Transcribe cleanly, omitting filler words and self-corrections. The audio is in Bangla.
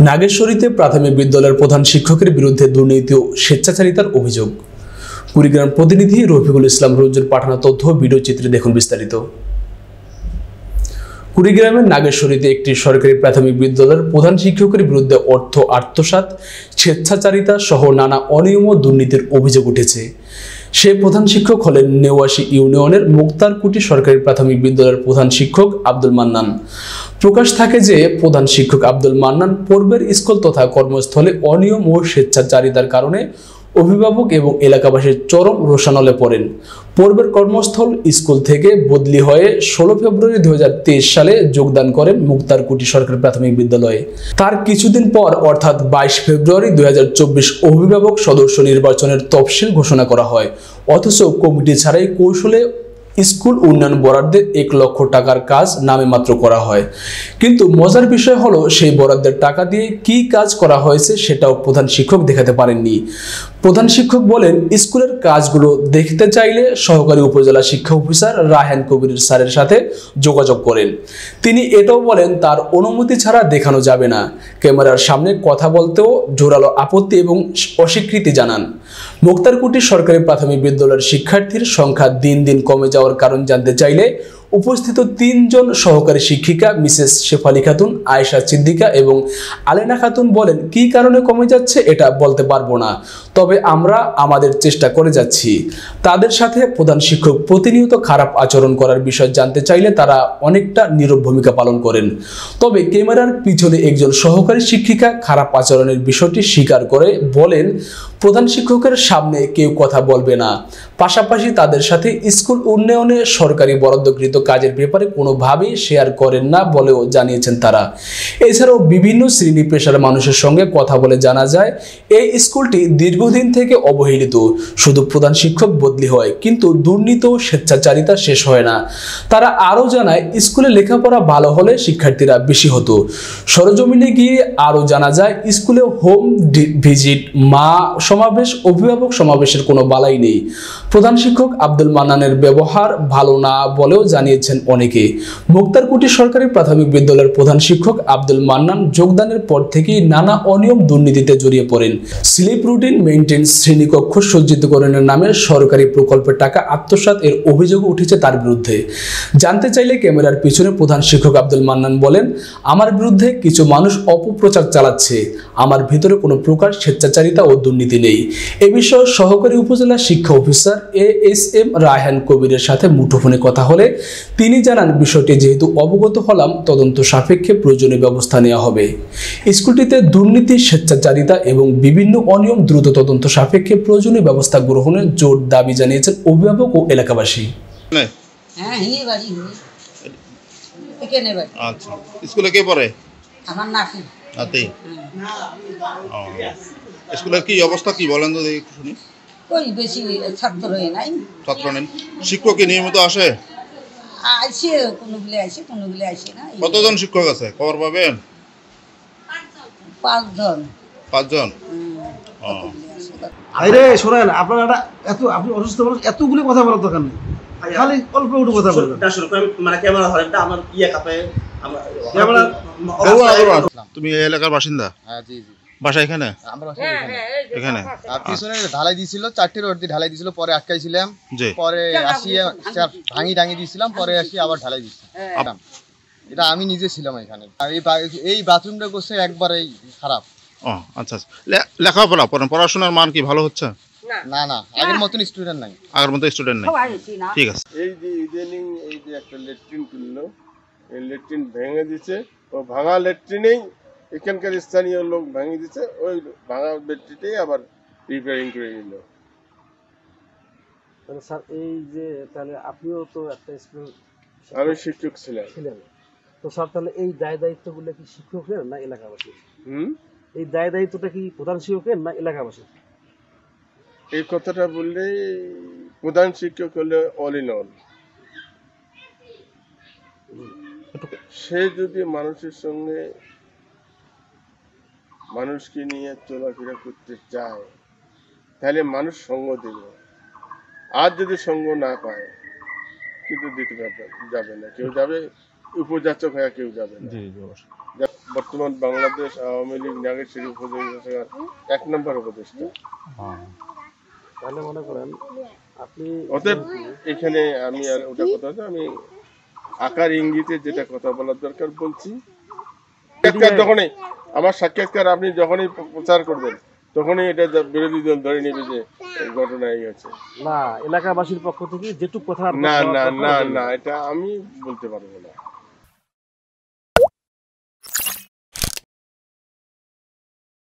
নাগেশ্বরীতে প্রাথমিক বিদ্যালয়ের প্রধান শিক্ষকের বিরুদ্ধে দুর্নীতি ও স্বেচ্ছাচারিতার অভিযোগ। কুড়িগ্রাম প্রতিনিধি রফিকুল ইসলাম রঞ্জুর পাঠানো তথ্য ভিডিও চিত্রে দেখুন বিস্তারিত। কুড়িগ্রামের নাগেশ্বরীতে একটি সরকারি প্রাথমিক বিদ্যালয়ের প্রধান শিক্ষকের বিরুদ্ধে অর্থ আত্মসাৎ, স্বেচ্ছাচারিতা সহ নানা অনিয়ম ও দুর্নীতির অভিযোগ উঠেছে। সেই প্রধান শিক্ষক হলেন নেওয়াশী ইউনিয়নের মুক্তারকুটি সরকারি প্রাথমিক বিদ্যালয়ের প্রধান শিক্ষক আব্দুল মান্নান। প্রকাশ থাকে যে প্রধান শিক্ষক আব্দুল মান্নান পূর্বের স্কুল তথা কর্মস্থলে অনিয়ম ও স্বেচ্ছাচারিতার কারণে অভিভাবক এবং এলাকাবাসীর চরম রোষানলে পড়েন। পূর্বের কর্মস্থল স্কুল থেকে বদলি হয়ে 16 ফেব্রুয়ারি 2023 সালে যোগদান করেন মুক্তারকুটি সরকারি প্রাথমিক বিদ্যালয়ে। তার কিছুদিন পর অর্থাৎ 22 ফেব্রুয়ারি 2024 অভিভাবক সদস্য নির্বাচনের তফসিল ঘোষণা করা হয়। অথচ কমিটি ছাড়াই কৌশলে স্কুল উন্নয়ন বরাদ্দে 1 লক্ষ টাকার কাজ নামে মাত্র করা হয়। কিন্তু মজার বিষয় হলো সেই বরাদ্দের টাকা দিয়ে কি কাজ করা হয়েছে সেটাও প্রধান শিক্ষক দেখাতে পারেননি। প্রধান শিক্ষক বলেন, স্কুলের কাজগুলো দেখতে চাইলে সহকারী উপজেলা শিক্ষা অফিসার রায়হান কবির স্যারের সাথে যোগাযোগ করেন। তিনি এটাও বলেন তার অনুমতি ছাড়া দেখানো যাবে না। ক্যামেরার সামনে কথা বলতেও জোরালো আপত্তি এবং অস্বীকৃতি জানান। মুক্তারকুটি সরকারি প্রাথমিক বিদ্যালয়ের শিক্ষার্থীর সংখ্যা দিন দিন কমে যাওয়ার কারণ জানতে চাইলে উপস্থিত 3 জন সহকারী শিক্ষিকা মিসেস শেফালি খাতুন, আয়েশা সিদ্দিকা এবং আলেনা খাতুন বলেন, কি কারণে কমে যাচ্ছে এটা বলতে পারবো না, তবে আমরা আমাদের চেষ্টা করে যাচ্ছি। তাদের সাথে প্রধান শিক্ষক প্রতিনিয়ত খারাপ আচরণ করার বিষয় জানতে চাইলে তারা অনেকটা নীরব ভূমিকা পালন করেন। তবে ক্যামেরার পিছনে একজন সহকারী শিক্ষিকা খারাপ আচরণের বিষয়টি স্বীকার করে বলেন, প্রধান শিক্ষকের সামনে কেউ কথা বলবে না। পাশাপাশি তাদের সাথে স্কুল উন্নয়নে সরকারি বরাদ্দকৃত কাজের ব্যাপারে কোনোভাবেই শেয়ার করেন না বলেও জানিয়েছেন তারা। এছাড়াও বিভিন্ন শ্রেণী পেশার মানুষের সঙ্গে কথা বলে জানা যায়, এই স্কুলটি দীর্ঘদিন থেকে অবহেলিত। শুধু প্রধান শিক্ষক বদলি হয়, কিন্তু দুর্নীতি ও স্বেচ্ছাচারিতা শেষ হয় না। তারা আরও জানায়, স্কুলে লেখাপড়া ভালো হলে শিক্ষার্থীরা বেশি হতো। সরজমিনে গিয়ে আরও জানা যায়, স্কুলে হোম ভিজিট, মা সমাবেশ, অভিভাবক সমাবেশের কোনো বালাই নেই। প্রধান শিক্ষক আব্দুল মান্নানের ব্যবহার ভালো না বলেও জানিয়েছেন অনেকে। মুক্তারকুটি সরকারি প্রাথমিক বিদ্যালয়ের প্রধান শিক্ষক আব্দুল মান্নান যোগদানের পর থেকেই নানা অনিয়ম দুর্নীতিতে জড়িয়ে পড়েন। স্লিপ রুটিন মেইনটেন্স, শ্রেণীকক্ষ সজ্জিতকরণের নামে সরকারি প্রকল্পের টাকা আত্মসাৎ এর অভিযোগ উঠেছে তার বিরুদ্ধে। জানতে চাইলে ক্যামেরার পিছনে প্রধান শিক্ষক আব্দুল মান্নান বলেন, আমার বিরুদ্ধে কিছু মানুষ অপপ্রচার চালাচ্ছে। আমার ভিতরে কোনো প্রকার স্বেচ্ছাচারিতা ও দুর্নীতি নেই। এ বিষয়ে সহকারী উপজেলা শিক্ষা অফিসার ASM রায়হান কবিরের সাথে মুঠোফোনে কথা হলে তিনি জানান, বিষয়টি যেহেতু অবগত হলাম, তদন্ত সাপেক্ষে প্রয়োজনীয় ব্যবস্থা নেওয়া হবে। স্কুলটিতে দুর্নীতি, স্বেচ্ছাচারিতা এবং বিভিন্ন অনিয়ম দ্রুত তদন্ত সাপেক্ষে প্রয়োজনীয় ব্যবস্থা গ্রহণের জোর দাবি জানিয়েছেন অভিভাবক ও এলাকাবাসী। আচ্ছা, স্কুলে কে পড়ে? আমার নাতি। নাতি। স্কুলের কি অবস্থা কি বলেন তো দেখি শুনি। ওই বেশি ছাত্রই নাই। ছাত্র নেন। শিক্ষক কি নিয়মিত আসে? আইসে, কোনগুলি আইসে, কোনগুলি আইসে না। কতজন শিক্ষক আছে খবর পাবেন? 5 জন। 5 জন। আরে শোনেন, আপনারা আপনি অসুস্থ মানুষ, এতগুলি কথা বলার দরকার নেই, খালি অল্প একটু কথা বলবেন। মানে ক্যামেরা ধরেন আমার ইয়ে কাপে আমরা তুমি এই এলাকার বাসিন্দা? হ্যাঁ, জি জি। বাসা এখানে? আমরা বাসা এখানে। আর পিছনে ঢালাই দিয়েছিল, 4টি রড দিয়ে ঢালাই দিয়েছিল, পরে আটকাইছিলাম, পরে আসি ভাঙি দিয়েছিলাম, পরে আসি আবার ঢালাই দিচ্ছি। এটা আমি নিজে ছিলাম এখানে। আর এই বাথরুমটা করছে একবারেই খারাপ। ও আচ্ছা, লেখাপড়া পড়াশোনার মান কি ভালো হচ্ছে? না না, আগের মতন স্টুডেন্ট নাই। আগের মতো স্টুডেন্ট নাই, ঠিক আছে। এই যে ইদানিং এই যে একটা ল্যাট্রিন তুললো, এই ল্যাট্রিন ভেঙে দিচ্ছে, ও ভাঙা ল্যাট্রিনেই এখানকার স্থানীয় লোক ভেঙে দিচ্ছে, ওই ভাঙা ল্যাট্রিনটাই আবার রিপেয়ারিং করে নিল। তাহলে স্যার, এই যে তাহলে আপনিও তো একটা স্কুল, আমি শিক্ষক ছিলেন, তো স্যার তাহলে এই দায় দায়িত্বগুলো কি শিক্ষকের না এলাকাবাসীর? এই দায় দায়িত্বটা কি প্রধান শিক্ষকের না এলাকাবাসীর? এই কথাটা বললে প্রধান শিক্ষক হলে অল ইন অল। সে যদি মানুষের সঙ্গে মানুষকে নিয়ে চলাফেরা করতে চায়, তাহলে মানুষ সঙ্গ দেবে। আর যদি সঙ্গ না পায়, কিন্তু দিতে যাবে না, কেউ যাবে উপযাচক হয়ে, কেউ যাবে না। বর্তমান বাংলাদেশ আওয়ামী লীগ নাগেশ্বরী উপজেলা শাখার 1 নম্বর উপদেষ্টা। তাহলে মনে করেন আপনি অতএব এখানে আমি আর ওটা কথা না, আমি আকার ইঙ্গিতে যেটা কথা বলার দরকার বলছি। সাক্ষাৎকার যখনই আমার সাক্ষাৎকার আপনি যখনই প্রচার করবেন তখনই এটা বিরোধী দল ধরে নেবে যে ঘটনা এই হচ্ছে। না, এলাকাবাসীর পক্ষ থেকে যেটুকু কথা না না না না, এটা আমি বলতে পারবো না।